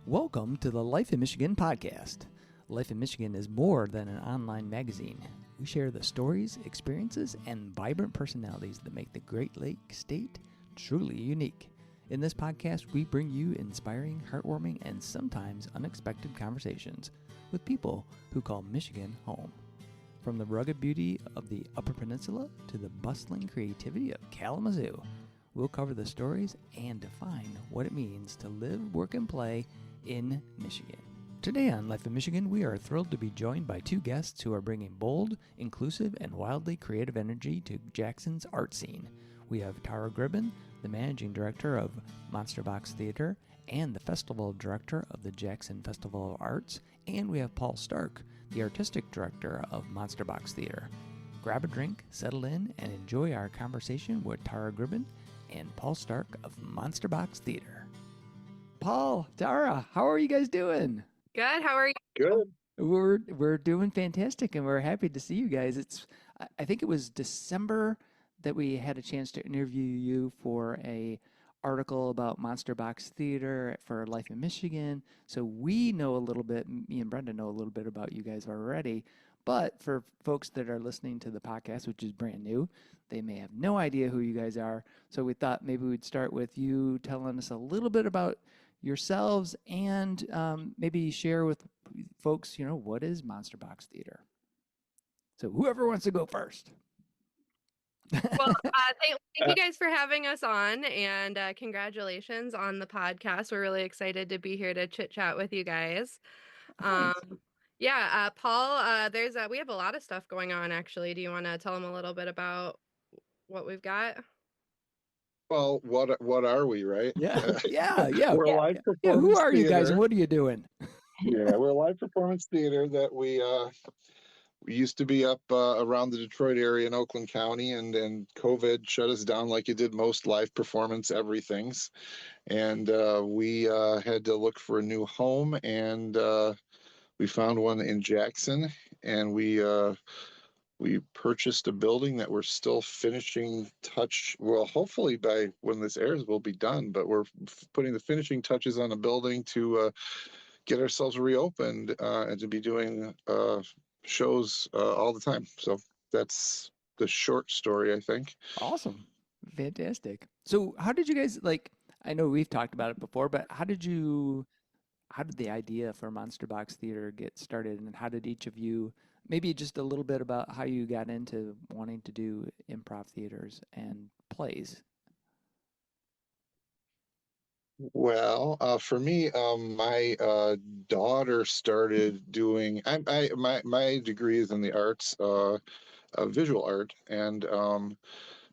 Welcome to the Life in Michigan podcast. Life in Michigan is more than an online magazine. We share the stories, experiences, and vibrant personalities that make the Great Lakes State truly unique. In this podcast, we bring you inspiring, heartwarming, and sometimes unexpected conversations with people who call Michigan home. From the rugged beauty of the Upper Peninsula to the bustling creativity of Kalamazoo, we'll cover the stories and define what it means to live, work, and play in Michigan. Today on Life in Michigan, we are thrilled to be joined by two guests who are bringing bold, inclusive, and wildly creative energy to Jackson's art scene. We have Tahra Gribbin, the managing director of Monster Box Theater and the festival director of the Jackson Festival of Arts, and we have Paul Stark, the artistic director of Monster Box Theater. Grab a drink, settle in, and enjoy our conversation with Tahra Gribbin and Paul Stark of Monster Box Theater. Paul, Tahra, how are you guys doing? Good. How are you? Good. We're doing fantastic, and we're happy to see you guys. I think it was December that we had a chance to interview you for a article about Monster Box Theater for Life in Michigan. So we know a little bit, me and Brenda know a little bit about you guys already. But for folks that are listening to the podcast, which is brand new, they may have no idea who you guys are. So we thought maybe we'd start with you telling us a little bit about yourselves and maybe share with folks, what is Monster Box Theater? So whoever wants to go first. Well, thank you guys for having us on, and congratulations on the podcast. We're really excited to be here to chit chat with you guys. Paul, we have a lot of stuff going on, actually. Do you want to tell them a little bit about what we've got? Well, what are we, right? Yeah. We're a live performance who are you guys theater. and what are you doing? We're a live performance theater that we used to be up around the Detroit area in Oakland County, and COVID shut us down like it did most live performance everythings. And we had to look for a new home, and we found one in Jackson, and we purchased a building that we're still finishing touch. Well, hopefully by when this airs, we'll be done, but we're putting the finishing touches on a building to get ourselves reopened and to be doing shows all the time. So that's the short story, I think. Awesome. Fantastic. So how did you guys, I know we've talked about it before, but how did the idea for Monster Box Theater get started, and how did each of you, maybe just a little bit about how you got into wanting to do improv theaters and plays? Well, for me, my daughter started doing. My degree is in the arts, visual art, and a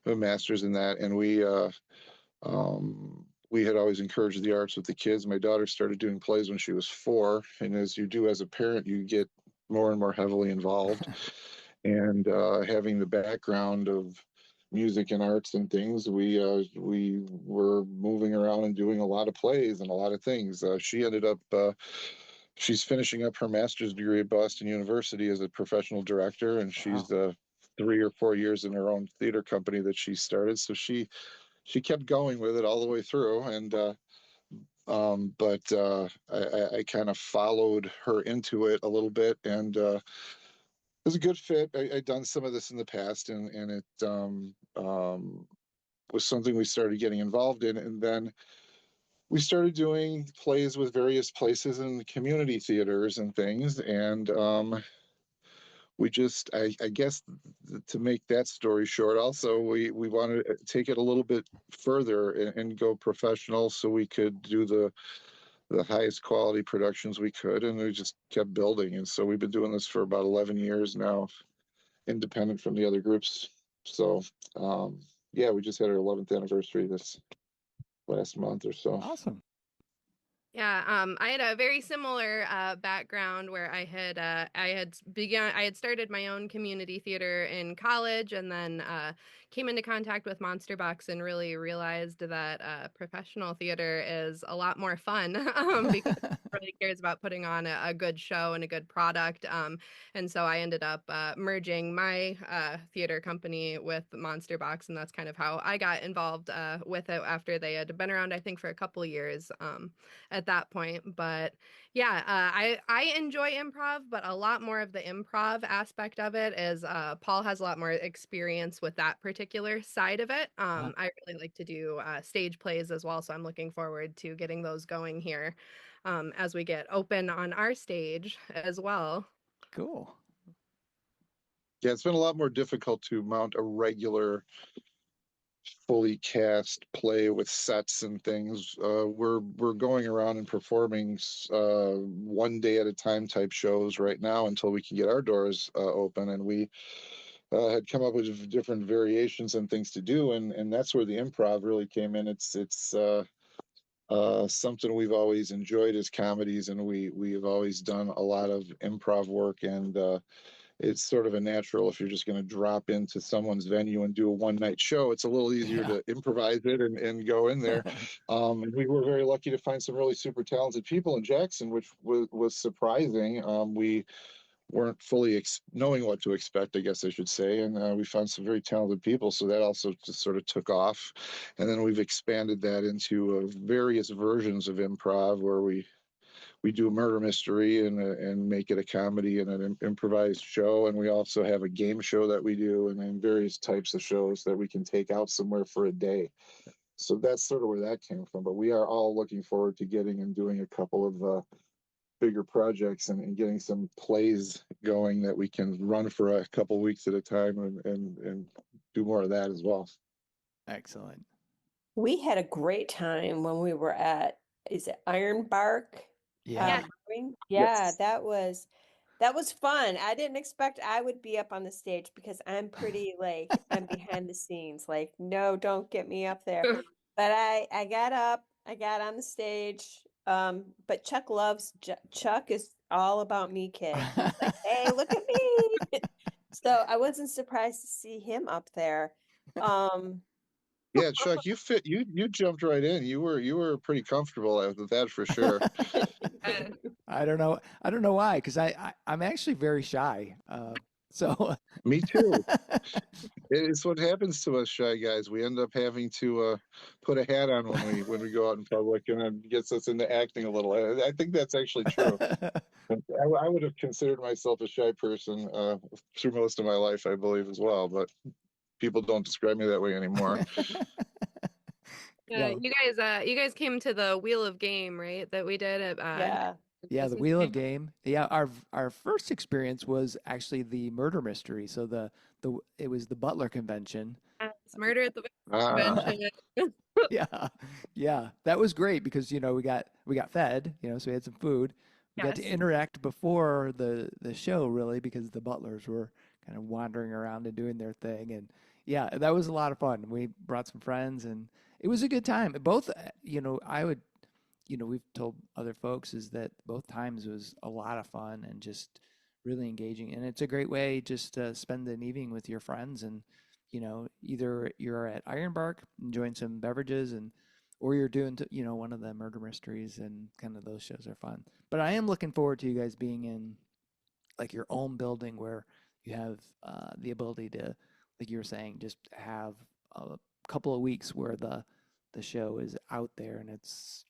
master's in that. And we had always encouraged the arts with the kids. My daughter started doing plays when she was 4, and as you do as a parent, you get more and more heavily involved. And having the background of music and arts and things, we were moving around and doing a lot of plays and a lot of things. She ended up she's finishing up her master's degree at Boston University as a professional director, and she's 3 or 4 years in her own theater company that she started. So she kept going with it all the way through, and but I kind of followed her into it a little bit, and it was a good fit. I'd done some of this in the past, and it was something we started getting involved in. And then we started doing plays with various places and community theaters and things. And we just, I guess, to make that story short, also, we wanted to take it a little bit further and go professional so we could do the highest quality productions we could, and we just kept building. And so we've been doing this for about 11 years now, independent from the other groups. So we just had our 11th anniversary this last month or so. Awesome. Yeah, I had a very similar background where I had started my own community theater in college, and then came into contact with Monster Box and really realized that professional theater is a lot more fun because it really cares about putting on a good show and a good product. And so I ended up merging my theater company with Monster Box, and that's kind of how I got involved with it after they had been around, I think, for a couple of years at that point. But yeah, I enjoy improv, but a lot more of the improv aspect of it is Paul has a lot more experience with that particular side of it. I really like to do stage plays as well, so I'm looking forward to getting those going here as we get open on our stage as well. Cool. Yeah, it's been a lot more difficult to mount a regular fully cast play with sets and things. We're going around and performing 1 day at a time type shows right now until we can get our doors open. And we had come up with different variations and things to do, and that's where the improv really came in. It's something we've always enjoyed as comedies, and we've always done a lot of improv work, and it's sort of a natural. If you're just going to drop into someone's venue and do a one-night show, it's a little easier to improvise it and go in there. And we were very lucky to find some really super talented people in Jackson, which was surprising. We weren't fully knowing what to expect, I guess I should say, and we found some very talented people, so that also just sort of took off. And then we've expanded that into various versions of improv, where we do a murder mystery and make it a comedy and an improvised show. And we also have a game show that we do, and then various types of shows that we can take out somewhere for a day. So that's sort of where that came from. But we are all looking forward to getting and doing a couple of bigger projects and getting some plays going that we can run for a couple weeks at a time and do more of that as well. Excellent. We had a great time when we were at, is it Ironbark? Yeah. Yeah, Yes. that was fun. I didn't expect I would be up on the stage because I'm pretty I'm behind the scenes. Like, no, don't get me up there. But I got up, I got on the stage. But Chuck is all about me, kid. He's like, hey, look at me. So I wasn't surprised to see him up there. Yeah, Chuck, you jumped right in. You were pretty comfortable with that for sure. I don't know why, because I'm actually very shy. So Me too. It's what happens to us shy guys. We end up having to put a hat on when we go out in public, and it gets us into acting a little. I think that's actually true. I would have considered myself a shy person through most of my life, I believe, as well. But people don't describe me that way anymore. Yeah. You guys came to the Wheel of Game, right? That we did at Yeah, the Wheel of Game. Yeah, our first experience was actually the murder mystery. So it was the Butler convention. It's Murder at the Convention. Yeah, that was great because we got fed, so we had some food. We got to Yes. interact before the show, really, because the butlers were kind of wandering around and doing their thing, and yeah, that was a lot of fun. We brought some friends, and it was a good time. Both, I would, we've told other folks is that both times was a lot of fun and just really engaging, and it's a great way just to spend an evening with your friends and either you're at Ironbark enjoying some beverages or you're doing, one of the murder mysteries, and kind of those shows are fun. But I am looking forward to you guys being in like your own building where you have the ability to, like you were saying, just have a couple of weeks where the show is out there and it's,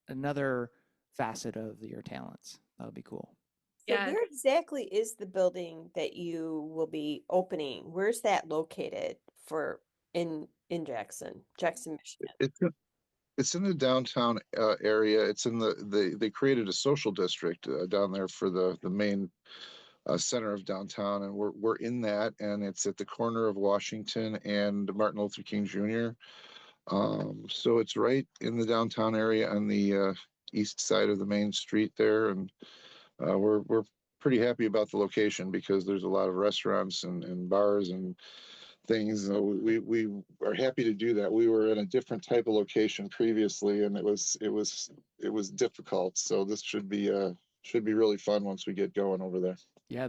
another facet of your talents. That would be cool. So where exactly is the building that you will be opening? Where's that located in Jackson, Michigan? It's in the downtown area. It's in they created a social district down there for the main center of downtown, and we're in that, and it's at the corner of Washington and Martin Luther King Jr. So it's right in the downtown area on the east side of the main street there, and we're pretty happy about the location because there's a lot of restaurants and bars and things. We are happy to do that. We were in a different type of location previously, and it was difficult. So this should be really fun once we get going over there. Yeah,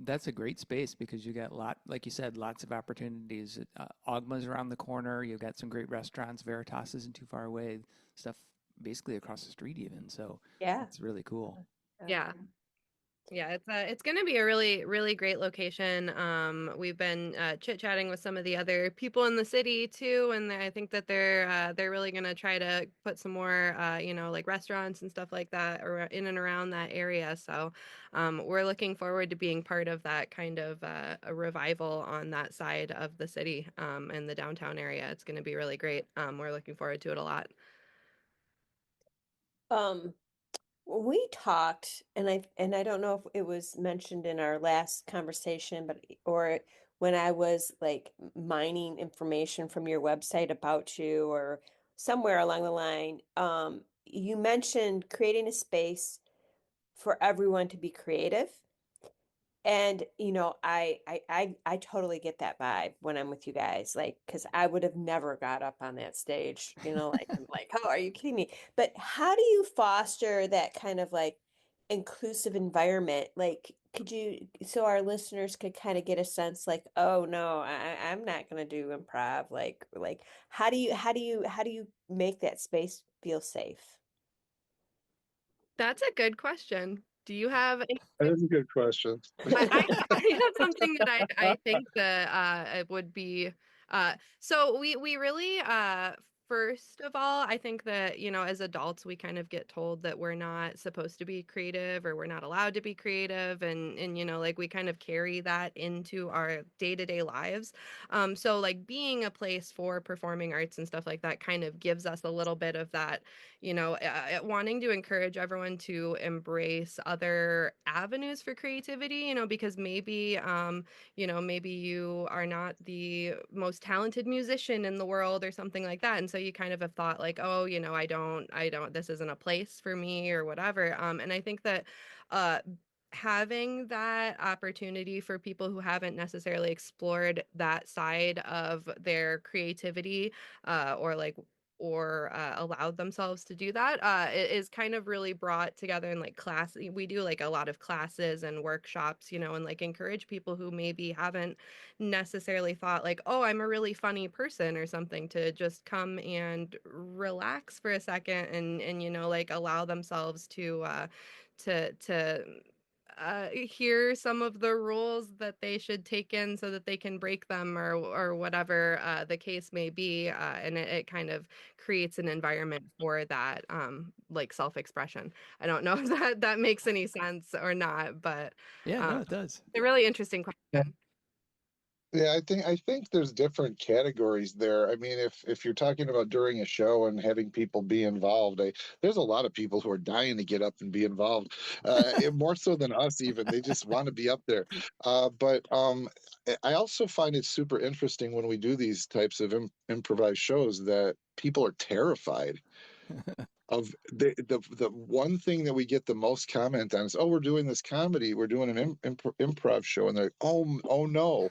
that's a great space because you got like you said, lots of opportunities. Ogma's around the corner. You've got some great restaurants. Veritas isn't too far away. Stuff basically across the street even. So Yeah. it's really cool. Yeah. Yeah, it's going to be a really great location. We've been chit-chatting with some of the other people in the city too, and I think that they're really going to try to put some more like restaurants and stuff like that in and around that area. So we're looking forward to being part of that kind of a revival on that side of the city in the downtown area. It's going to be really great. We're looking forward to it a lot. When we talked, and I don't know if it was mentioned in our last conversation, but or when I was like mining information from your website about you or somewhere along the line, you mentioned creating a space for everyone to be creative. And I totally get that vibe when I'm with you guys, like, because I would have never got up on that stage, like I'm like, oh, are you kidding me? But how do you foster that kind of like inclusive environment? Like, could you, so our listeners could kind of get a sense, like, oh no, I'm not gonna do improv. Like, how do you make that space feel safe? That's a good question. Do you have That is a good question. I have something that I think that it would be so we really first of all, I think that, as adults we kind of get told that we're not supposed to be creative or we're not allowed to be creative, and like we kind of carry that into our day-to-day lives. So like being a place for performing arts and stuff like that kind of gives us a little bit of that, wanting to encourage everyone to embrace other avenues for creativity, because maybe you are not the most talented musician in the world or something like that. And so you kind of have thought like, oh, I don't, this isn't a place for me or whatever. And I think that, having that opportunity for people who haven't necessarily explored that side of their creativity, or allowed themselves to do that, it is kind of really brought together in like class. We do like a lot of classes and workshops, and like encourage people who maybe haven't necessarily thought like, oh, I'm a really funny person or something, to just come and relax for a second and like allow themselves to hear some of the rules that they should take in so that they can break them, or whatever the case may be, and it kind of creates an environment for that like self-expression. I don't know if that makes any sense or not, but Yeah, no, it does. it's a really interesting question. Yeah, I think there's different categories there. I mean, if you're talking about during a show and having people be involved, there's a lot of people who are dying to get up and be involved, more so than us even. They just want to be up there. But I also find it super interesting when we do these types of improvised shows that people are terrified of the one thing that we get the most comment on is, oh, we're doing this comedy, we're doing an improv show, and they're like, oh no,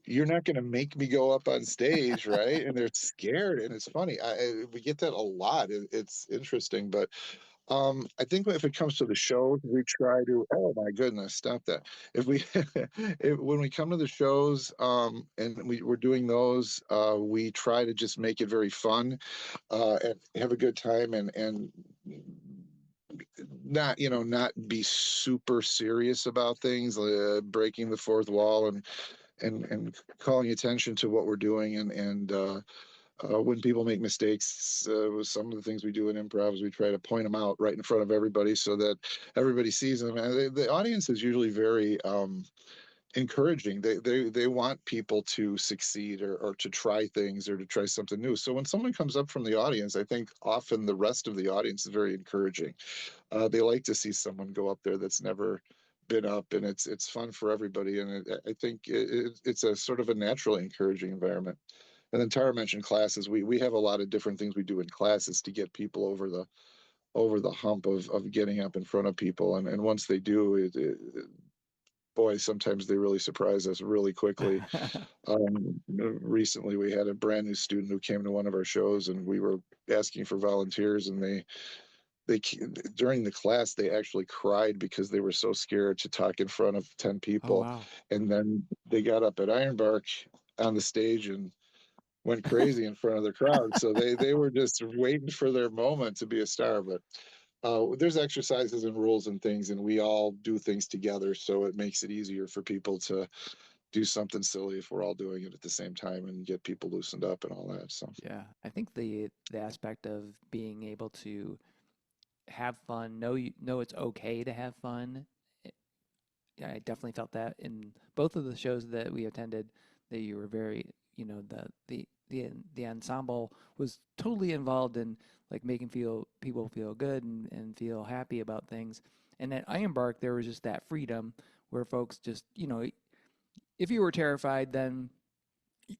you're not going to make me go up on stage, right? And they're scared, and it's funny. We get that a lot. It's interesting, but I think if it comes to the shows, we try to. Oh my goodness, stop that! If we, when we come to the shows, and we're doing those, we try to just make it very fun, and have a good time, and not be super serious about things, breaking the fourth wall, and calling attention to what we're doing, and when people make mistakes, some of the things we do in improv is we try to point them out right in front of everybody so that everybody sees them. And the audience is usually very encouraging. They want people to succeed, or to try things, or to try something new. So when someone comes up from the audience, I think often the rest of the audience is very encouraging. They like to see someone go up there that's never been up, and it's fun for everybody. And I think it's a sort of a naturally encouraging environment. And then Tara mentioned classes. We have a lot of different things we do in classes to get people over the hump of getting up in front of people. And once they do, boy, sometimes they really surprise us really quickly. Recently, we had a brand new student who came to one of our shows, and we were asking for volunteers, and during the class they actually cried because they were so scared to talk in front of 10 Oh, people. wow. And then they got up at Ironbark on the stage and went crazy in front of the crowd. So they were just waiting for their moment to be a star. But there's exercises and rules and things, and we all do things together, so it makes it easier for people to do something silly if we're all doing it at the same time and get people loosened up and all that. So Yeah, I think the aspect of being able to have fun, know it's okay to have fun. eh, Yeah, I definitely felt that in both of the shows that we attended. That you were very, the ensemble was totally involved in like making people feel good and feel happy about things. And at Ironbark, there was just that freedom where folks just, if you were terrified, then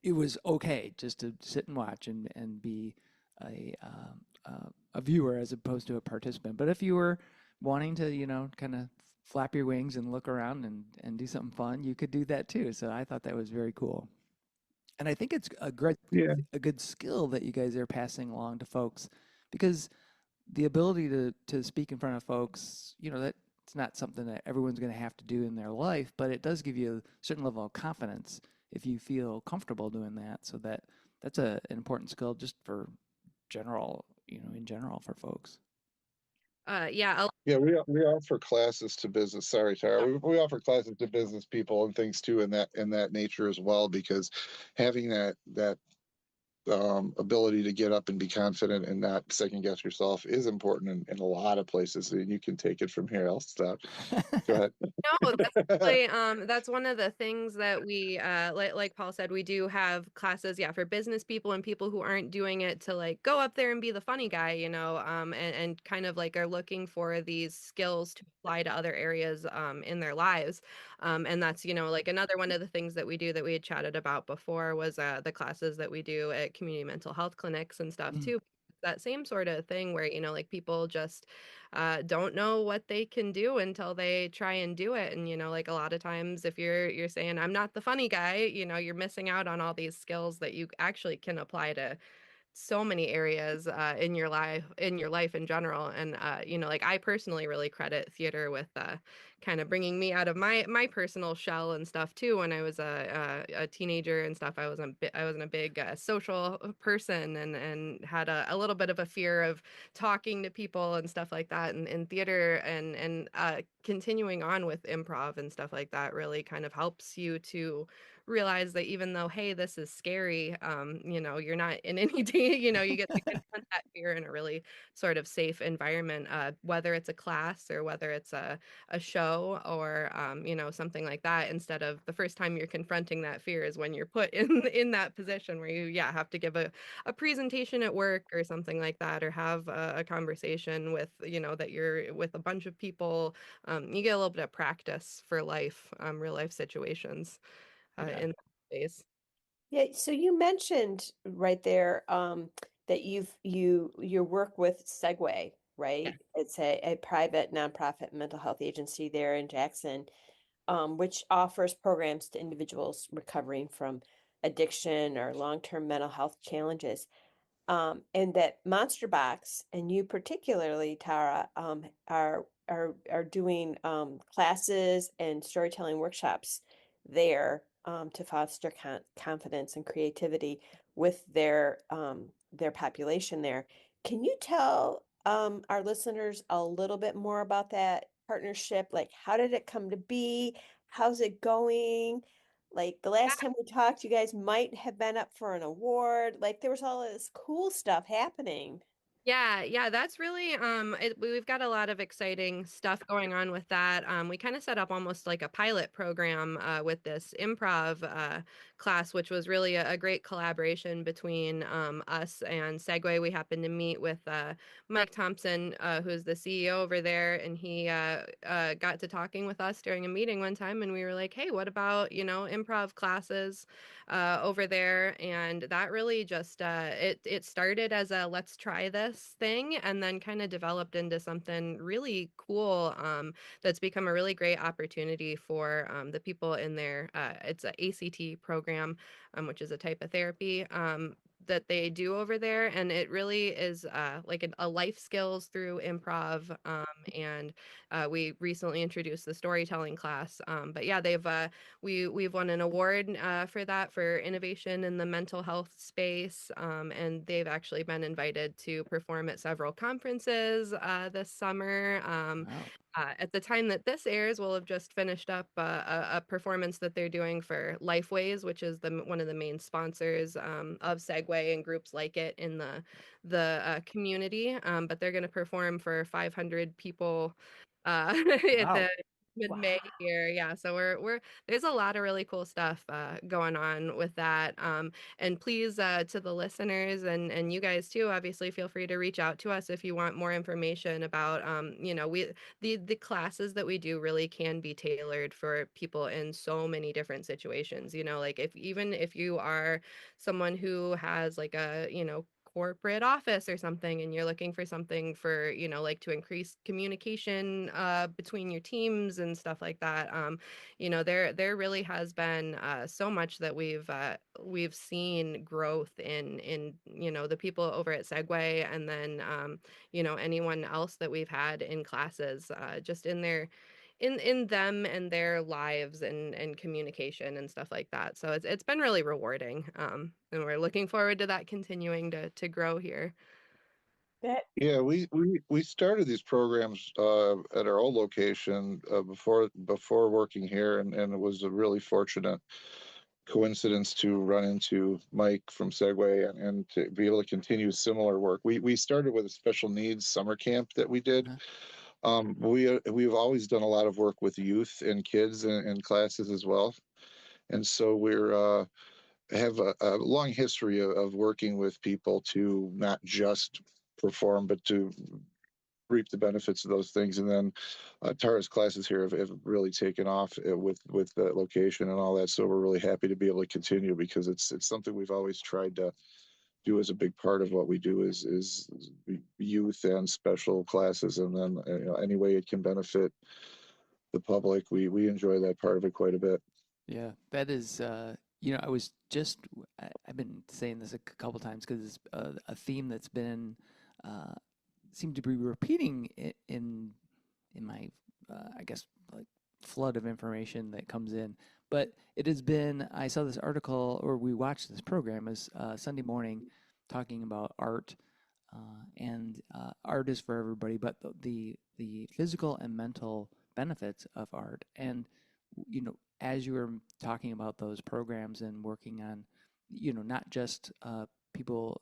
it was okay just to sit and watch and be a viewer as opposed to a participant. But if you were wanting to, kind of flap your wings and look around and do something fun, you could do that too. So I thought that was very cool. And I think it's yeah, a good skill that you guys are passing along to folks because the ability to speak in front of folks, that's not something that everyone's going to have to do in their life, but it does give you a certain level of confidence if you feel comfortable doing that. So that's an important skill just for general, in general for folks. Yeah, yeah, we offer classes to business. Sorry, Tara. We offer classes to business people and things too in that nature as well, because having that ability to get up and be confident and not second guess yourself is important in a lot of places. And you can take it from here. I'll stop. Go ahead. No, that's actually that's one of the things that we like Paul said, we do have classes, yeah, for business people and people who aren't doing it to like go up there and be the funny guy, and kind of like are looking for these skills to apply to other areas in their lives. And that's, like another one of the things that we do that we had chatted about before was the classes that we do at community mental health clinics and stuff Mm. too. That same sort of thing where, like people just don't know what they can do until they try and do it. And like a lot of times, if you're saying I'm not the funny guy, you're missing out on all these skills that you actually can apply to so many areas in your life in general. And like I personally really credit theater with kind of bringing me out of my personal shell and stuff too. When I was a teenager and stuff, I wasn't a big social person and had a little bit of a fear of talking to people and stuff like that. And in theater and continuing on with improv and stuff like that really kind of helps you to realize that even though, hey, this is scary, you're not in any you get to confront that fear in a really sort of safe environment, whether it's a class or whether it's a show or something like that. Instead of the first time you're confronting that fear is when you're put in that position where you have to give a presentation at work or something like that, or have a conversation with that you're with a bunch of people. You get a little bit of practice for life, real life situations Yeah. in that space. Yeah, so you mentioned right there that you work with Segue, Yeah. right? It's a private nonprofit mental health agency there in Jackson, which offers programs to individuals recovering from addiction or long-term mental health challenges. And that Monster Box and you particularly, Tara, are doing classes and storytelling workshops there to foster confidence and creativity with their population there. Can you tell our listeners a little bit more about that partnership? Like, how did it come to be? How's it going? Like the last time we talked, you guys might have been up for an award. Like there was all this cool stuff happening. Yeah, that's really we've got a lot of exciting stuff going on with that. We kind of set up almost like a pilot program with this improv class, which was really a great collaboration between us and Segue. We happened to meet with Mike Thompson, who's the CEO over there, and he got to talking with us during a meeting one time, and we were like, "Hey, what about improv classes over there?" And that really just it started as a let's try this thing, and then kind of developed into something really cool that's become a really great opportunity for the people in there. It's a ACT program, which is a type of therapy that they do over there, and it really is like a life skills through improv. And we recently introduced the storytelling class. But yeah, we've won an award for that, for innovation in the mental health space, and they've actually been invited to perform at several conferences this summer. Wow. At the time that this airs, we'll have just finished up a performance that they're doing for Lifeways, which is one of the main sponsors of Segue and groups like it in the community. But they're going to perform for 500 people at Wow. the mid-May Wow. here. Yeah, so we're there's a lot of really cool stuff going on with that. And please, to the listeners and you guys too, obviously feel free to reach out to us if you want more information about the classes that we do really can be tailored for people in so many different situations. Like even if you are someone who has like a corporate office or something, and you're looking for something for like to increase communication between your teams and stuff like that. There really has been so much that we've seen growth in the people over at Segue, and then anyone else that we've had in classes, just in their in them and their lives and communication and stuff like that. So it's been really rewarding, and we're looking forward to that continuing to grow here. That Yeah, we started these programs at our old location before working here, and it was a really fortunate coincidence to run into Mike from Segway and to be able to continue similar work. We started with a special needs summer camp that we did. We've always done a lot of work with youth and kids in classes as well, and so we're have a long history of working with people to not just perform, but to reap the benefits of those things. And then Tara's classes here have really taken off with the location and all that. So we're really happy to be able to continue, because it's something we've always tried to do as a big part of what we do is youth and special classes. And then any way it can benefit the public, we enjoy that part of it quite a bit. Yeah, that is, I was I've been saying this a couple times because it's a theme that's been, seemed to be repeating in my, I guess, like flood of information that comes in. But it has been, I saw this article, or we watched this program as Sunday morning talking about art. And art is for everybody, but the physical and mental benefits of art. And as you were talking about those programs and working on, not just people,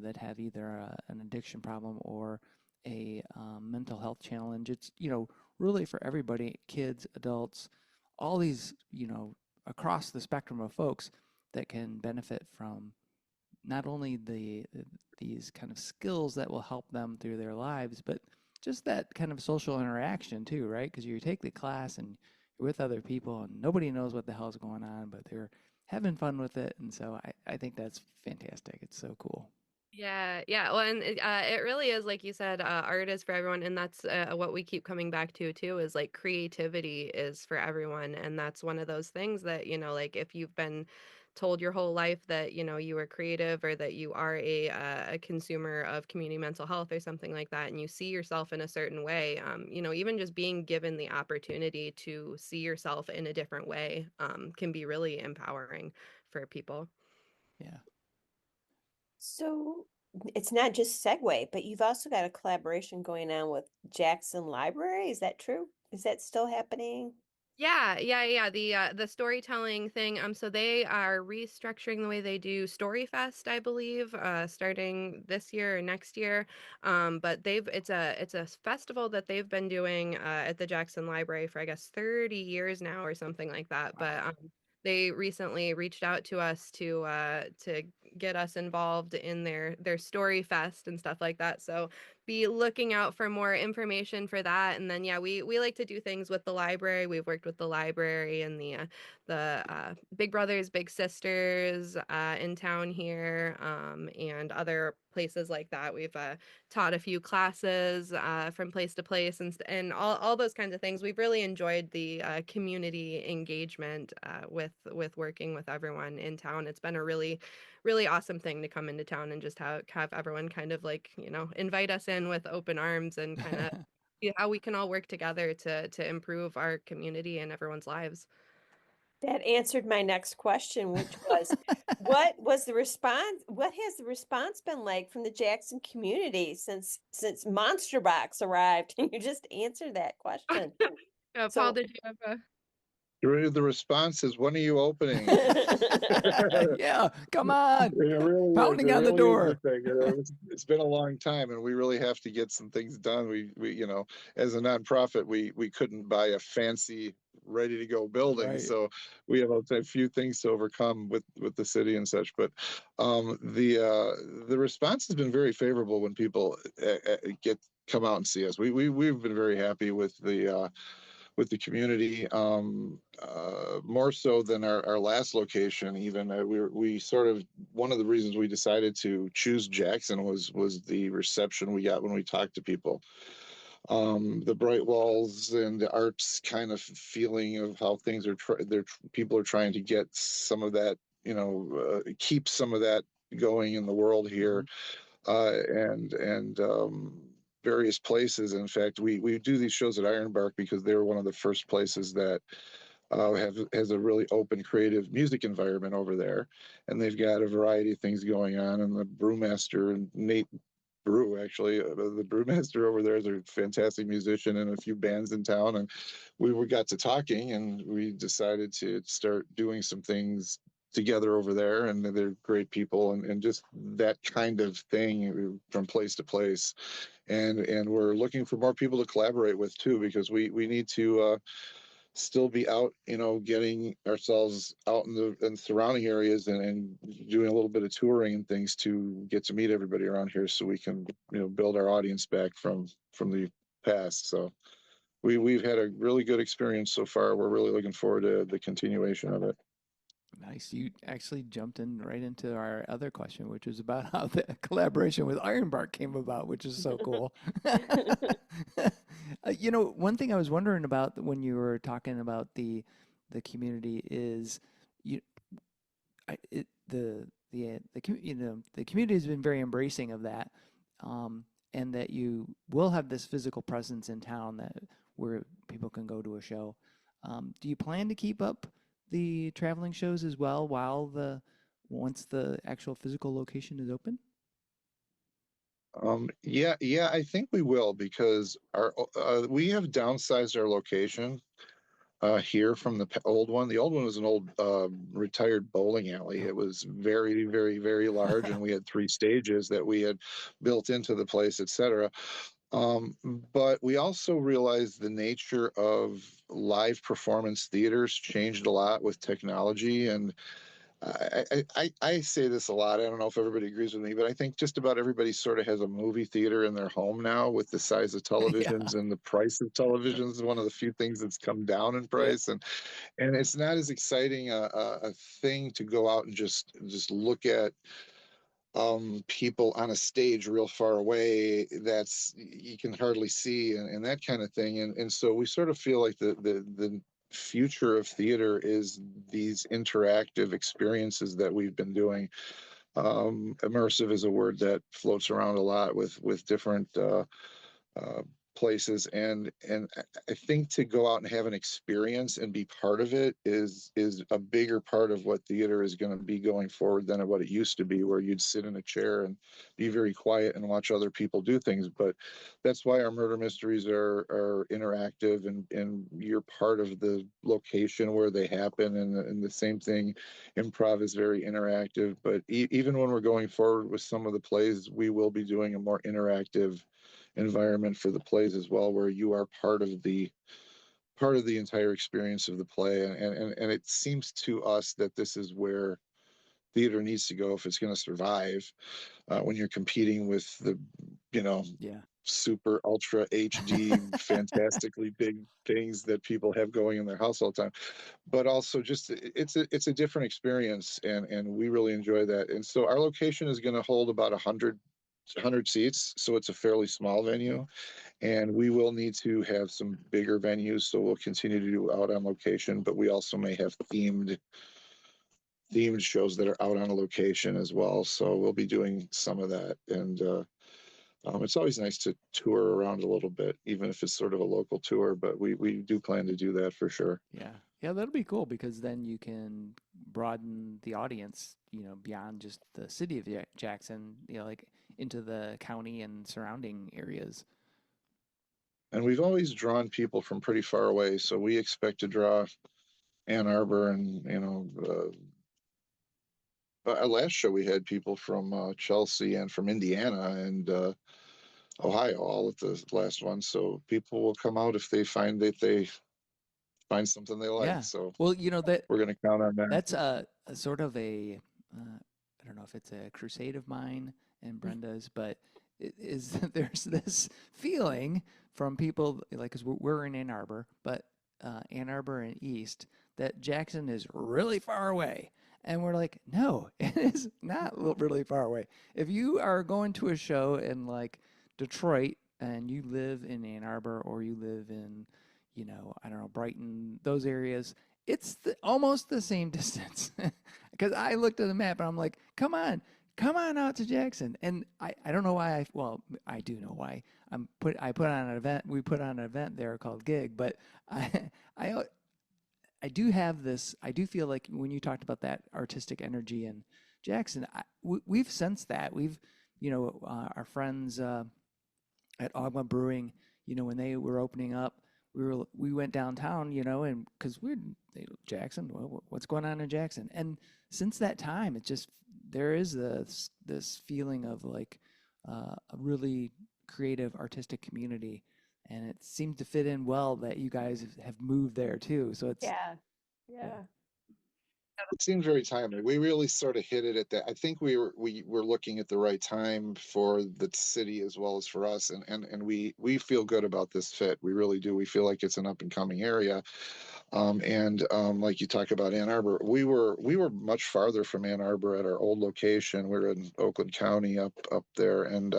that have either an addiction problem or a mental health challenge. It's, really for everybody, kids, adults, all these, across the spectrum of folks that can benefit from not only these kind of skills that will help them through their lives, but just that kind of social interaction too, right? Because you take the class and you're with other people and nobody knows what the hell's going on, but they're having fun with it. And so I think that's fantastic. It's so cool. Yeah. Well, and it really is, like you said, art is for everyone, and that's what we keep coming back to too. Is like creativity is for everyone, and that's one of those things that like if you've been told your whole life that you are creative, or that you are a consumer of community mental health or something like that, and you see yourself in a certain way, even just being given the opportunity to see yourself in a different way can be really empowering for people. Yeah. so it's not just Segway, but you've also got a collaboration going on with Jackson Library. Is that true? Is that still happening? Yeah. The storytelling thing. So they are restructuring the way they do Storyfest, I believe, starting this year or next year. But it's a festival that they've been doing at the Jackson Library for, I guess, 30 years now or something like that. Wow. But they recently reached out to us to get us involved in their Story Fest and stuff like that. So be looking out for more information for that. And then, yeah, we like to do things with the library. We've worked with the library and the Big Brothers Big Sisters in town here, and other places like that. We've taught a few classes from place to place, and all those kinds of things. We've really enjoyed the community engagement with working with everyone in town. It's been a really awesome thing to come into town and just have everyone kind of like, invite us in with open arms and kind of see how we can all work together to improve our community and everyone's lives. That answered my next question, which was, what was the response? What has the response been like from the Jackson community since Monster Box arrived? You just answered that question. Paul, So- did you have a... The response is, when are you opening? Yeah, come on. It really Pounding is. on the Really door. is the thing. It's been a long time, and we really have to get some things done. We as a nonprofit, we couldn't buy a fancy, ready to go building, Right. so we have a few things to overcome with the city and such. But the response has been very favorable when people come out and see us. We've been very happy with the community, more so than our last location. Even we sort of, one of the reasons we decided to choose Jackson was the reception we got when we talked to people. The bright walls and the arts kind of feeling of how things are. People are trying to get some of that, keep some of that going in the world here, and various places. In fact, we do these shows at Ironbark because they were one of the first places that has a really open, creative music environment over there, and they've got a variety of things going on. And the brewmaster, and Nate Brew, actually, the brewmaster over there, is a fantastic musician and a few bands in town. And we got to talking, and we decided to start doing some things together over there, and they're great people, and just that kind of thing from place to place. And we're looking for more people to collaborate with too, because we need to still be out, getting ourselves out in the surrounding areas, and doing a little bit of touring and things to get to meet everybody around here, so we can build our audience back from the past. So we've had a really good experience so far. We're really looking forward to the continuation of it. Nice. You actually jumped in right into our other question, which was about how the collaboration with Ironbark came about, which is so cool. One thing I was wondering about when you were talking about the community is the community has been very embracing of that, and that you will have this physical presence in town where people can go to a show. Do you plan to keep up the traveling shows as well once the actual physical location is open? Yeah, I think we will, because we have downsized our location here from the old one. The old one was an old retired bowling alley. It was very, very, very large, and we had 3 stages that we had built into the place, etc. But we also realized the nature of live performance theaters changed a lot with technology. And I say this a lot. I don't know if everybody agrees with me, but I think just about everybody sort of has a movie theater in their home now, with the size of televisions and the price of televisions is one of the few things that's come down in price. And it's not as exciting a thing to go out and just look at people on a stage real far away that's you can hardly see, and that kind of thing. And so we sort of feel like the future of theater is these interactive experiences that we've been doing. Immersive is a word that floats around a lot with different places, and I think to go out and have an experience and be part of it is a bigger part of what theater is going to be going forward than what it used to be, where you'd sit in a chair and be very quiet and watch other people do things. But that's why our murder mysteries are interactive, and you're part of the location where they happen. And the same thing, improv is very interactive. But even when we're going forward with some of the plays, we will be doing a more interactive environment for the plays as well, where you are part of the entire experience of the play. And it seems to us that this is where theater needs to go if it's going to survive, when you're competing with the super ultra HD, fantastically big things that people have going in their house all the time. But also just it's a different experience, and we really enjoy that. And so our location is going to hold about 100 seats, so it's a fairly small venue, and we will need to have some bigger venues. So we'll continue to do out on location, but we also may have themed shows that are out on a location as well. So we'll be doing some of that, and it's always nice to tour around a little bit, even if it's sort of a local tour. But we do plan to do that for sure. Yeah. Yeah, that'll be cool because then you can broaden the audience, beyond just the city of Jackson, like into the county and surrounding areas. And we've always drawn people from pretty far away, so we expect to draw Ann Arbor, and last show we had people from Chelsea and from Indiana and Ohio, all at the last one. So people will come out if they find find something they like. Yeah. So Well, that we're going to count on that. that's a sort of I don't know if it's a crusade of mine and Brenda's, but it is there's this feeling from people, like, because we're in Ann Arbor, but Ann Arbor and East, that Jackson is really far away. And we're like, no, it is not really far away. If you are going to a show in like Detroit and you live in Ann Arbor, or you live in, I don't know, Brighton, those areas, it's almost the same distance. Because I looked at the map and I'm like, come on out to Jackson. And I don't know why. I do know why. I put on an event. We put on an event there called Gig, but I I do have this. I do feel like when you talked about that artistic energy in Jackson, we've sensed that. We've, our friends at Ogma Brewing, when they were opening up, we went downtown, and because Jackson, what's going on in Jackson? And since that time, it just there is this feeling of like a really creative, artistic community, and it seems to fit in well that you guys have moved there too. So it's Yeah. It seems very timely. We really sort of hit it at that. I think we were looking at the right time for the city as well as for us, and we feel good about this fit. We really do. We feel like it's an up and coming area, and like you talk about Ann Arbor, we were much farther from Ann Arbor at our old location. We were in Oakland County up there, and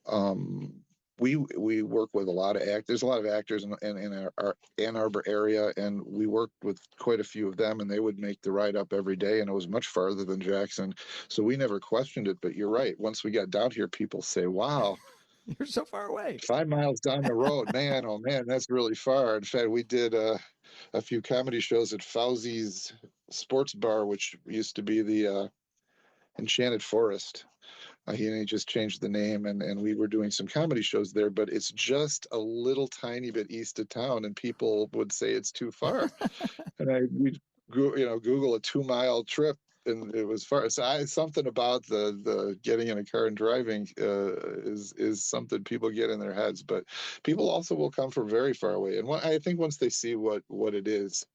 um, we work with a lot of there's a lot of actors in our Ann Arbor area, and we worked with quite a few of them, and they would make the ride up every day, and it was much farther than Jackson, so we never questioned it. But you're right, once we got down here, people say, wow, you're so far away. 5 miles down the road, man, oh man, that's really far. In fact, we did a few comedy shows at Fauzi's Sports Bar, which used to be the Enchanted Forest. He just changed the name, and we were doing some comedy shows there, but it's just a little tiny bit east of town, and people would say it's too far. And we'd Google a 2 mile trip, and it was far. So something about the getting in a car and driving is something people get in their heads, but people also will come from very far away. And I think once they see what it is,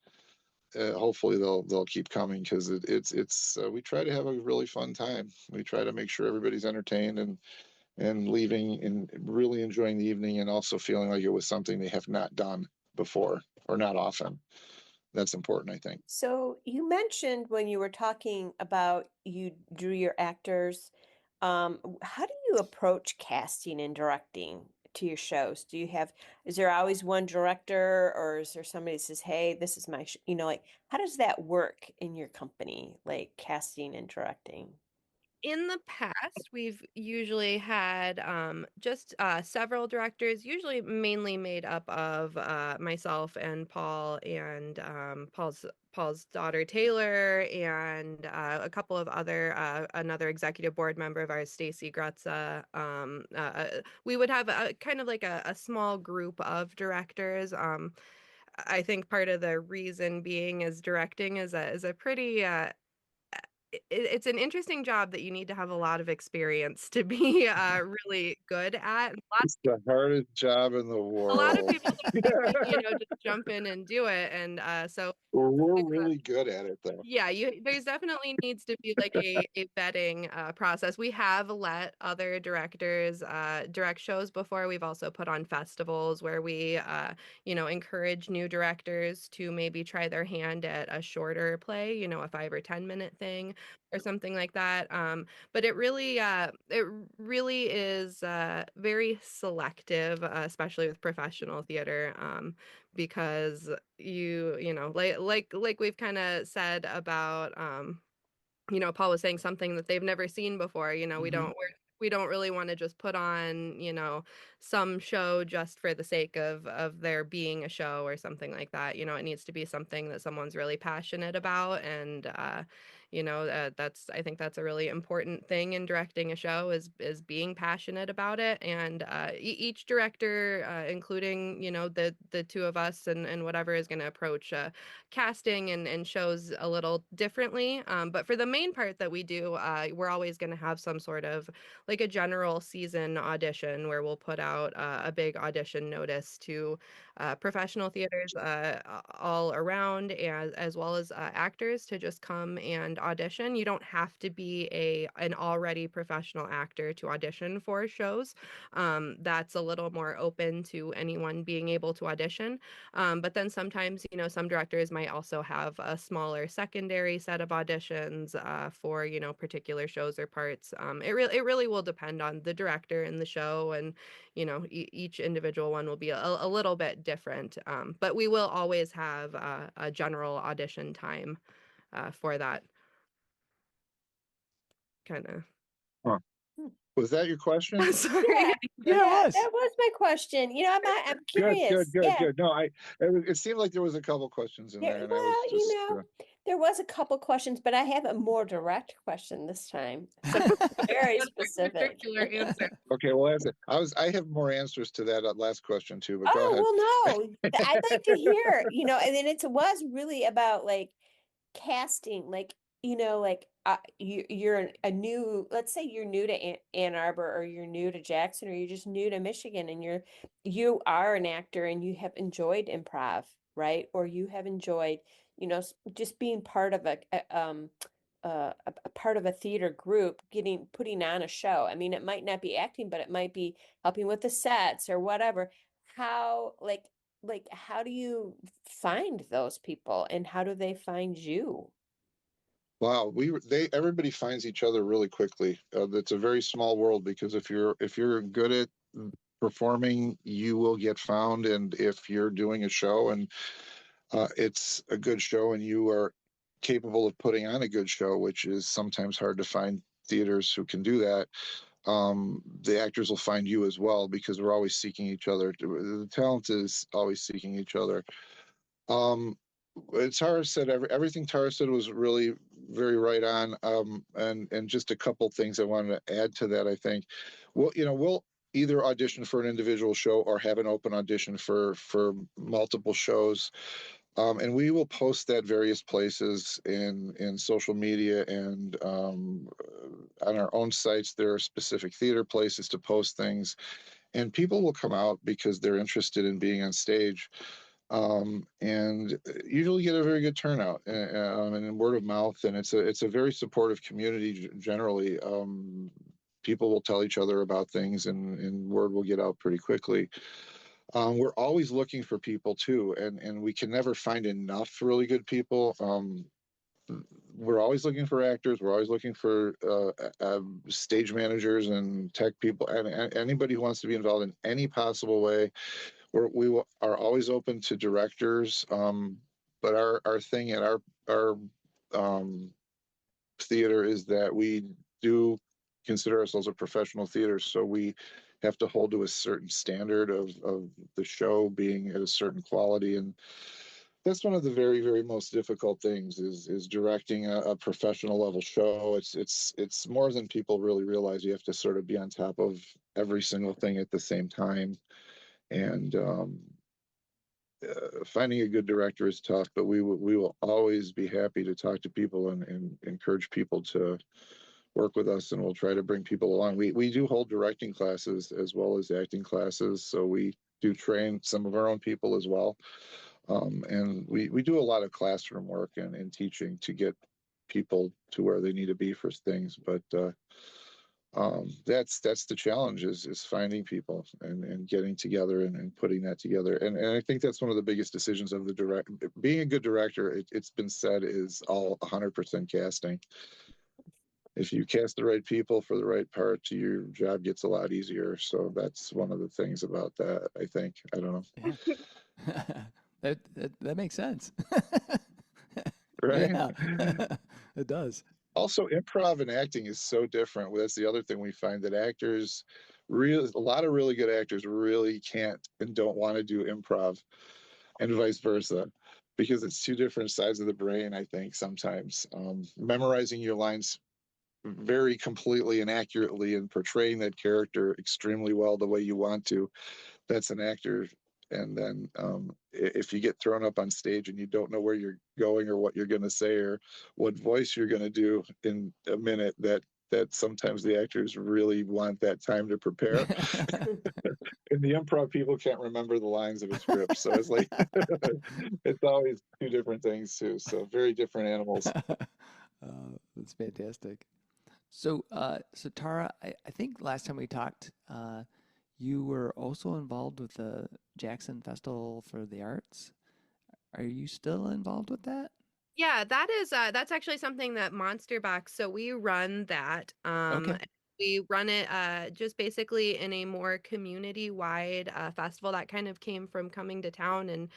hopefully they'll keep coming, because it's we try to have a really fun time. We try to make sure everybody's entertained and leaving and really enjoying the evening, and also feeling like it was something they have not done before or not often. That's important, I think. So you mentioned when you were talking about you drew your actors, how do you approach casting and directing to your shows? Is there always one director, or is there somebody that says, hey, this is my, like, how does that work in your company, like casting and directing? In the past, we've usually had just several directors, usually mainly made up of myself and Paul, and Paul's daughter Taylor, and a couple of another executive board member of ours, Stacy Grutza. We would have a kind of like a small group of directors. I think part of the reason being is directing is a pretty it's an interesting job that you need to have a lot of experience to be really good at. And It's the hardest job in the a lot of world. people just jump in and do it, and so Well, we're really good at it, though. yeah, there's definitely needs to be like a vetting process. We have let other directors direct shows before. We've also put on festivals where we encourage new directors to maybe try their hand at a shorter play, a 5 or 10 minute thing or something like that. But it really is very selective, especially with professional theater. Because like we've kind of said about Paul was saying something that they've never seen before. We don't really want to just put on some show just for the sake of there being a show or something like that. It needs to be something that someone's really passionate about. And I think that's a really important thing in directing a show is being passionate about it. And each director, including the two of us and whatever, is going to approach casting and shows a little differently. But for the main part that we do, we're always going to have some sort of like a general season audition where we'll put out a big audition notice to professional theaters all around, as well as actors to just come and audition. You don't have to be an already professional actor to audition for shows. That's a little more open to anyone being able to audition. But then sometimes, some directors might also have a smaller secondary set of auditions for, particular shows or parts. It really will depend on the director and the show, and each individual one will be a little bit different. But we will always have a general audition time for that kind of. Huh. Was that your question? Sorry. Yeah, it was. That was my question. I'm curious. Good. No, it seemed like there was a couple questions in there, and I was just there was a couple questions, but I have a more direct question this time. So very specific. Particular answer. Okay, well, that's it. I have more answers to that last question too, but go ahead. Well, no, I'd like to hear, and then it was really about like casting, like, you're a new, let's say you're new to Ann Arbor, or you're new to Jackson, or you're just new to Michigan, and you are an actor and you have enjoyed improv, right? Or you have enjoyed, just being part of a part of a theater group, putting on a show. I mean, it might not be acting, but it might be helping with the sets or whatever. How how do you find those people, and how do they find you? Wow, everybody finds each other really quickly. It's a very small world, because if you're good at performing, you will get found, and if you're doing a show and it's a good show and you are capable of putting on a good show, which is sometimes hard to find theaters who can do that, the actors will find you as well, because we're always seeking each other. The talent is always seeking each other. Tara said everything Tara said was really very right on. And just a couple things I wanted to add to that. I think, we'll either audition for an individual show or have an open audition for multiple shows. And we will post that various places in social media, and on our own sites. There are specific theater places to post things, and people will come out because they're interested in being on stage. And usually get a very good turnout, and word of mouth, and it's a very supportive community generally. People will tell each other about things, and word will get out pretty quickly. We're always looking for people too, and we can never find enough really good people. We're always looking for actors. We're always looking for stage managers and tech people, and anybody who wants to be involved in any possible way. Are always open to directors, but our thing at our theater is that we do consider ourselves a professional theater, so we have to hold to a certain standard of the show being at a certain quality, and that's one of the very, very most difficult things is directing a professional level show. It's more than people really realize. You have to sort of be on top of every single thing at the same time. And finding a good director is tough, but we will always be happy to talk to people and encourage people to work with us, and we'll try to bring people along. We do hold directing classes as well as acting classes, so we do train some of our own people as well. And we do a lot of classroom work and teaching to get people to where they need to be for things. But that's the challenge is finding people and getting together and putting that together. And I think that's one of the biggest decisions of being a good director. It's been said is all 100% casting. If you cast the right people for the right part, your job gets a lot easier. So that's one of the things about that, I think. I don't know. Yeah. that makes sense. Right? Yeah, it does. Also, improv and acting is so different. That's the other thing we find, that actors a lot of really good actors really can't and don't want to do improv, and vice versa, because it's two different sides of the brain, I think, sometimes. Memorizing your lines very completely and accurately and portraying that character extremely well the way you want to, that's an actor. And then if you get thrown up on stage and you don't know where you're going or what you're going to say or what voice you're going to do in a minute, that sometimes the actors really want that time to prepare. And the improv people can't remember the lines of a script, so it's like it's always two different things too, so very different animals. That's fantastic. So, Tara, I think last time we talked, you were also involved with the Jackson Festival for the Arts. Are you still involved with that? Yeah, that's actually something that Monster Box. So we run that. Okay. We run it just basically in a more community-wide festival that kind of came from coming to town and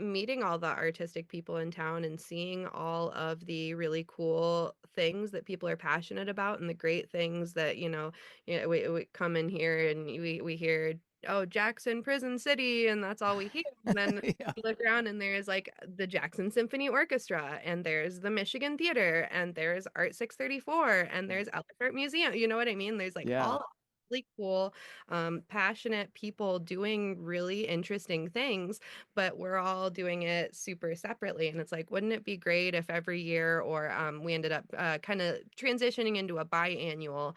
meeting all the artistic people in town and seeing all of the really cool things that people are passionate about and the great things that we come in here and we hear, oh, Jackson Prison City, and that's all we hear. And then Yeah. you look around and there's like the Jackson Symphony Orchestra, and there's the Michigan Theater, and there's Art 634, and there's Ellis Art Museum. You know what I mean? There's like Yeah. all really cool, passionate people doing really interesting things, but we're all doing it super separately. And it's like, wouldn't it be great if every year, or we ended up kind of transitioning into a biannual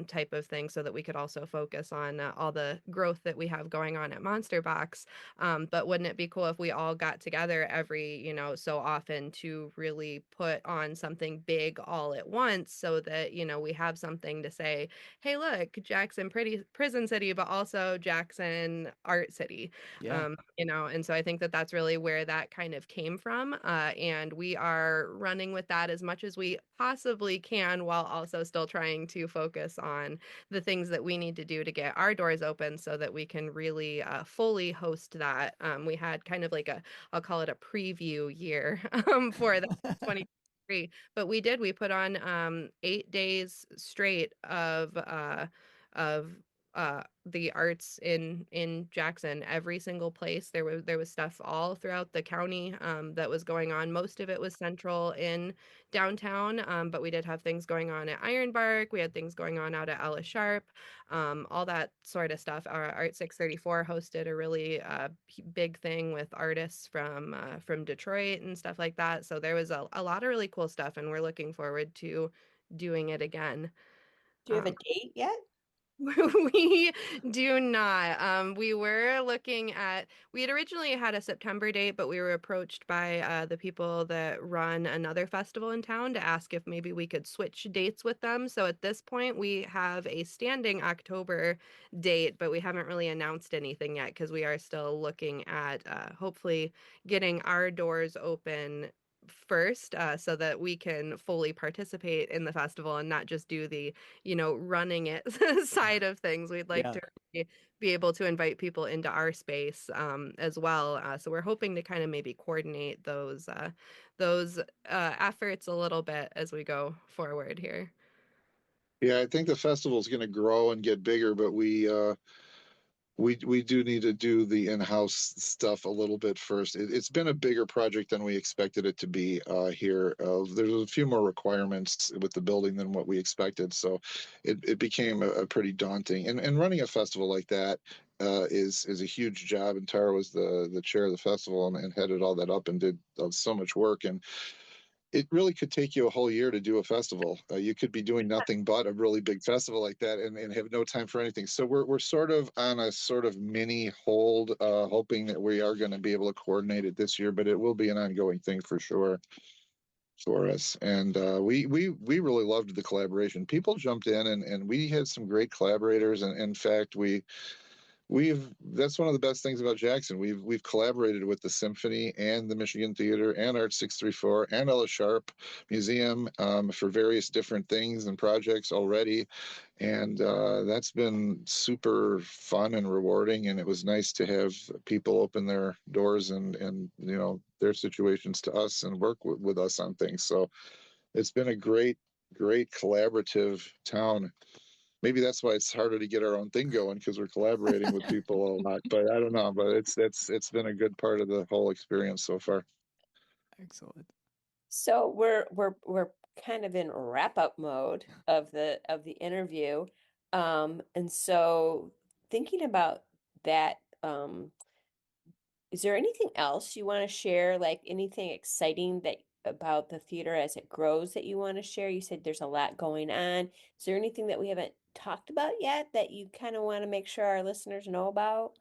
type of thing so that we could also focus on all the growth that we have going on at Monster Box. But wouldn't it be cool if we all got together every, so often to really put on something big all at once so that, we have something to say, hey, look, Jackson Prison City, but also Jackson Art City. Yeah. And so I think that that's really where that kind of came from. And we are running with that as much as we possibly can while also still trying to focus on the things that we need to do to get our doors open so that we can really fully host that. We had kind of like I'll call it a preview year for that 2023, but we put on 8 days straight of the arts in Jackson. Every single place there was stuff all throughout the county that was going on. Most of it was central in downtown, but we did have things going on at Ironbark. We had things going on out at Alice Sharp, all that sort of stuff. Our Art 634 hosted a really big thing with artists from Detroit and stuff like that. So there was a lot of really cool stuff, and we're looking forward to doing it again. Do you have a date yet? We do not. We had originally had a September date, but we were approached by the people that run another festival in town to ask if maybe we could switch dates with them. So at this point, we have a standing October date, but we haven't really announced anything yet because we are still looking at hopefully getting our doors open first so that we can fully participate in the festival and not just do the running it side of things. We'd like Yeah. to really be able to invite people into our space as well. So we're hoping to kind of maybe coordinate those efforts a little bit as we go forward here. Yeah, I think the festival is going to grow and get bigger, but we do need to do the in-house stuff a little bit first. It's been a bigger project than we expected it to be here. There's a few more requirements with the building than what we expected, so it became a pretty daunting. And running a festival like that is a huge job, and Tara was the chair of the festival and headed all that up and did so much work. And it really could take you a whole year to do a festival. You could be doing nothing but a really big festival like that and have no time for anything. So we're sort of on a sort of mini hold, hoping that we are going to be able to coordinate it this year, but it will be an ongoing thing for sure for us. And we really loved the collaboration. People jumped in and we had some great collaborators. And in fact, we've that's one of the best things about Jackson. We've collaborated with the Symphony and the Michigan Theater and Art 634 and Ella Sharp Museum for various different things and projects already, and that's been super fun and rewarding. And it was nice to have people open their doors and their situations to us and work with us on things. So it's been a great collaborative town. Maybe that's why it's harder to get our own thing going, because we're collaborating with people a lot. But I don't know. But it's been a good part of the whole experience so far. Excellent. So we're kind of in wrap up mode of the interview. And so thinking about that, is there anything else you want to share, like anything exciting that about the theater as it grows that you want to share? You said there's a lot going on. Is there anything that we haven't talked about yet that you kind of want to make sure our listeners know about?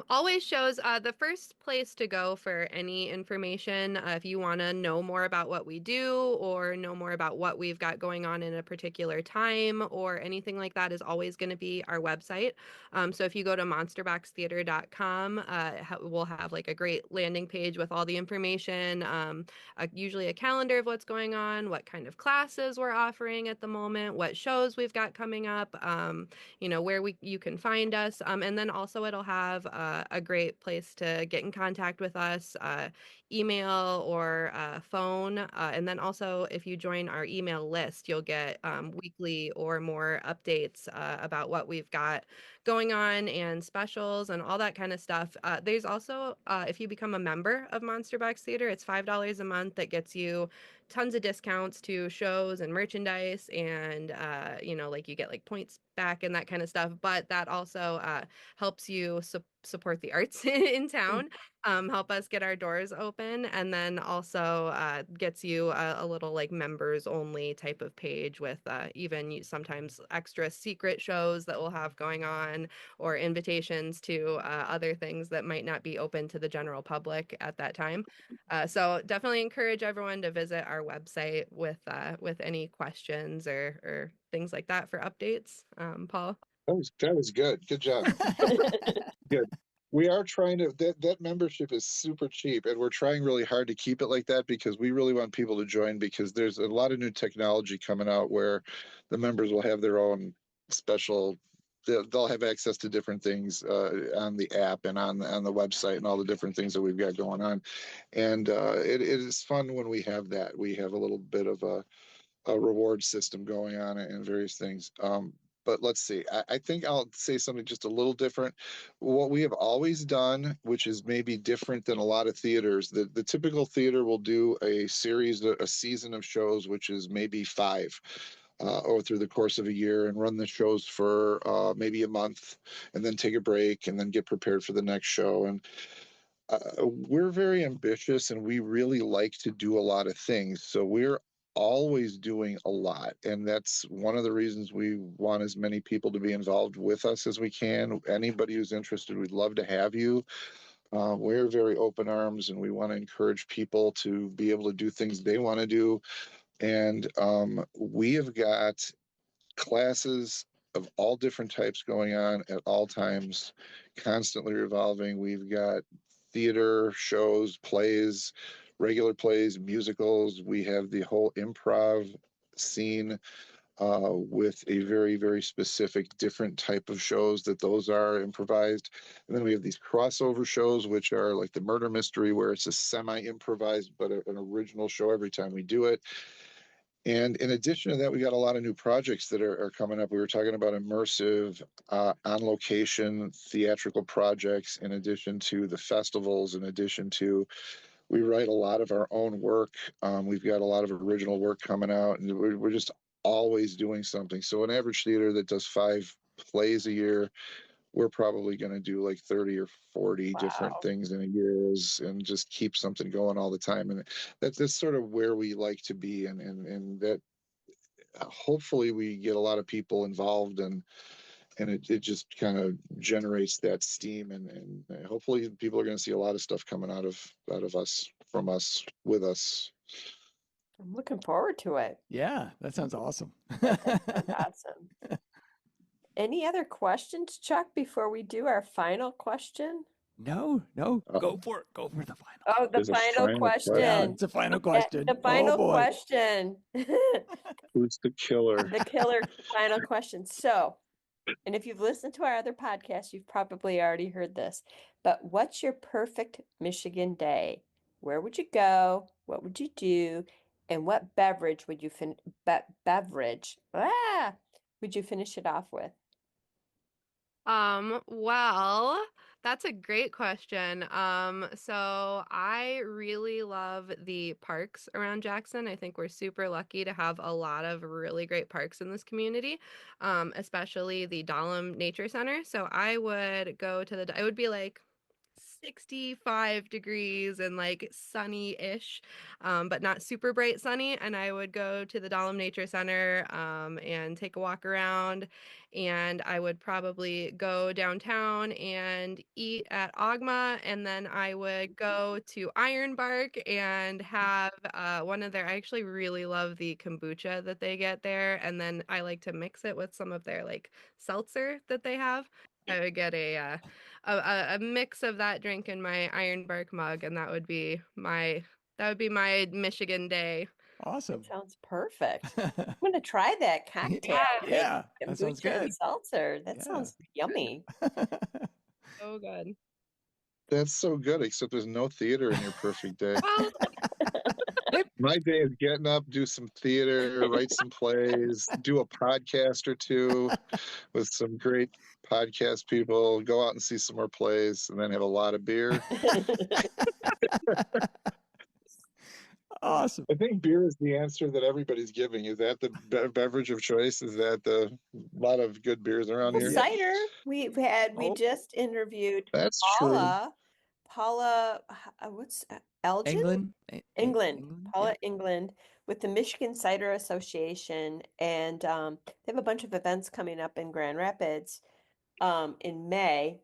Always shows the first place to go for any information if you want to know more about what we do or know more about what we've got going on in a particular time or anything like that is always going to be our website. So if you go to monsterboxtheater.com, we'll have like a great landing page with all the information, usually a calendar of what's going on, what kind of classes we're offering at the moment, what shows we've got coming up, where you can find us. And then also it'll have a great place to get in contact with us, email or phone. And then also if you join our email list, you'll get weekly or more updates about what we've got going on and specials and all that kind of stuff. There's also, if you become a member of Monster Box Theater, it's $5 a month that gets you tons of discounts to shows and merchandise and like you get like points back and that kind of stuff, but that also helps you support the arts in town, help us get our doors open, and then also gets you a little like members only type of page with even sometimes extra secret shows that we'll have going on or invitations to other things that might not be open to the general public at that time. So definitely encourage everyone to visit our website with any questions or things like that for updates. Paul? That was good. Good job. Good. We are trying to that membership is super cheap, and we're trying really hard to keep it like that because we really want people to join, because there's a lot of new technology coming out where the members will have their own special. They'll have access to different things on the app and on the website and all the different things that we've got going on, and it is fun when we have that. We have a little bit of a reward system going on and various things. But let's see, I think I'll say something just a little different. What we have always done, which is maybe different than a lot of theaters, the typical theater will do a season of shows, which is maybe 5 or through the course of a year, and run the shows for maybe a month and then take a break and then get prepared for the next show. And we're very ambitious and we really like to do a lot of things. So we're always doing a lot. And that's one of the reasons we want as many people to be involved with us as we can. Anybody who's interested, we'd love to have you. We're very open arms and we want to encourage people to be able to do things they want to do. And we have got classes of all different types going on at all times, constantly revolving. We've got theater shows, plays, regular plays, musicals. We have the whole improv scene with a very, very specific different type of shows that those are improvised. And then we have these crossover shows, which are like the murder mystery, where it's a semi-improvised, but an original show every time we do it. And in addition to that, we got a lot of new projects that are coming up. We were talking about immersive, on location theatrical projects, in addition to the festivals, in addition to, we write a lot of our own work. We've got a lot of original work coming out, and we're just always doing something. So an average theater that does 5 plays a year. We're probably going to do like 30 or 40 different Wow. things in a year and just keep something going all the time. And that's sort of where we like to be. And that hopefully we get a lot of people involved, and it just kind of generates that steam, and hopefully people are going to see a lot of stuff coming out of us, from us, with us. I'm looking forward to it. Yeah, that sounds awesome. That sounds awesome. Any other questions, Chuck, before we do our final question? No, go for it. Go for the final. Oh, the There's a final final question. Yeah, it's a final question. The final Oh boy. question. Who's the killer? The killer final question. So, and if you've listened to our other podcasts, you've probably already heard this, but what's your perfect Michigan day? Where would you go? What would you do? And what beverage would you would you finish it off with? Well, that's a great question. So I really love the parks around Jackson. I think we're super lucky to have a lot of really great parks in this community, especially the Dahlem Nature Center. So I would go to it would be like 65 degrees and like sunny-ish, but not super bright sunny. And I would go to the Dahlem Nature Center and take a walk around. And I would probably go downtown and eat at Ogma. And then I would go to Ironbark and have one of their, I actually really love the kombucha that they get there. And then I like to mix it with some of their like seltzer that they have. I would get a mix of that drink in my Ironbark mug, and that would be my Michigan day. Awesome. That sounds perfect. I'm going to try that cocktail. Yeah, that sounds Kombucha and good. seltzer. That Yeah. sounds yummy. So good. That's so good, except there's no theater in your perfect day. Well, My day is getting up, do some theater, write some plays, do a podcast or two with some great podcast people, go out and see some more plays, and then have a lot of beer. Awesome. I think beer is the answer that everybody's giving. Is that the beverage of choice? Is that the lot of good beers around Well, here? cider. We Oh. just interviewed That's true. Paula, what's Elgin? England. Paula Yeah. England with the Michigan Cider Association, and they have a bunch of events coming up in Grand Rapids in May,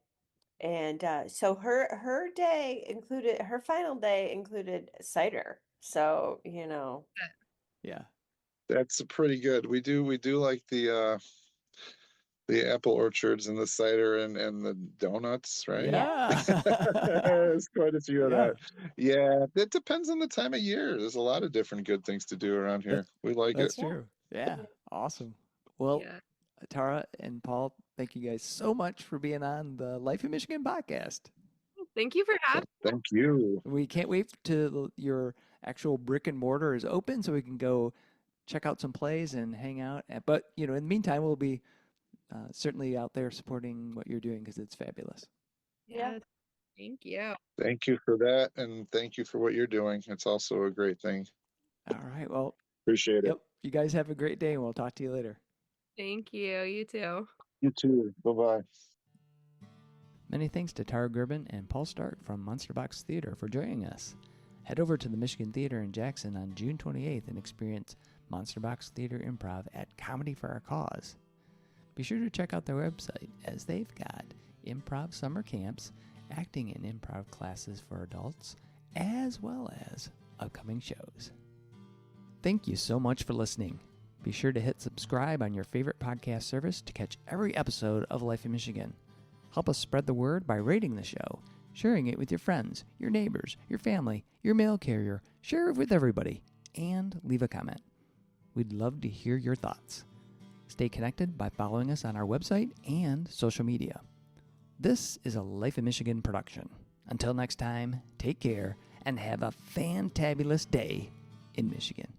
and so her final day included cider. So Yeah. That's pretty good. We do like the apple orchards and the cider and the donuts, right? Yeah. There's quite a few of Yeah. that. Yeah, it depends on the time of year. There's a lot of different good things to do around here. We like That's it. true. Yeah. Awesome. Well, yeah. Tahra and Paul, thank you guys so much for being on the Life in Michigan podcast. Thank you for having me. Thank you. We can't wait till your actual brick and mortar is open so we can go check out some plays and hang out. But, in the meantime, we'll be certainly out there supporting what you're doing because it's fabulous. Yeah. Thank you. Thank you for that, and thank you for what you're doing. It's also a great thing. All right. Well, Appreciate it. yep. You guys have a great day, and we'll talk to you later. Thank you. You too. You too. Bye-bye. Many thanks to Tahra Gerben and Paul Stark from Monster Box Theater for joining us. Head over to the Michigan Theater in Jackson on June 28th and experience Monster Box Theater Improv at Comedy for Our Cause. Be sure to check out their website, as they've got improv summer camps, acting and improv classes for adults, as well as upcoming shows. Thank you so much for listening. Be sure to hit subscribe on your favorite podcast service to catch every episode of Life in Michigan. Help us spread the word by rating the show, sharing it with your friends, your neighbors, your family, your mail carrier. Share it with everybody, and leave a comment. We'd love to hear your thoughts. Stay connected by following us on our website and social media. This is a Life in Michigan production. Until next time, take care and have a fantabulous day in Michigan.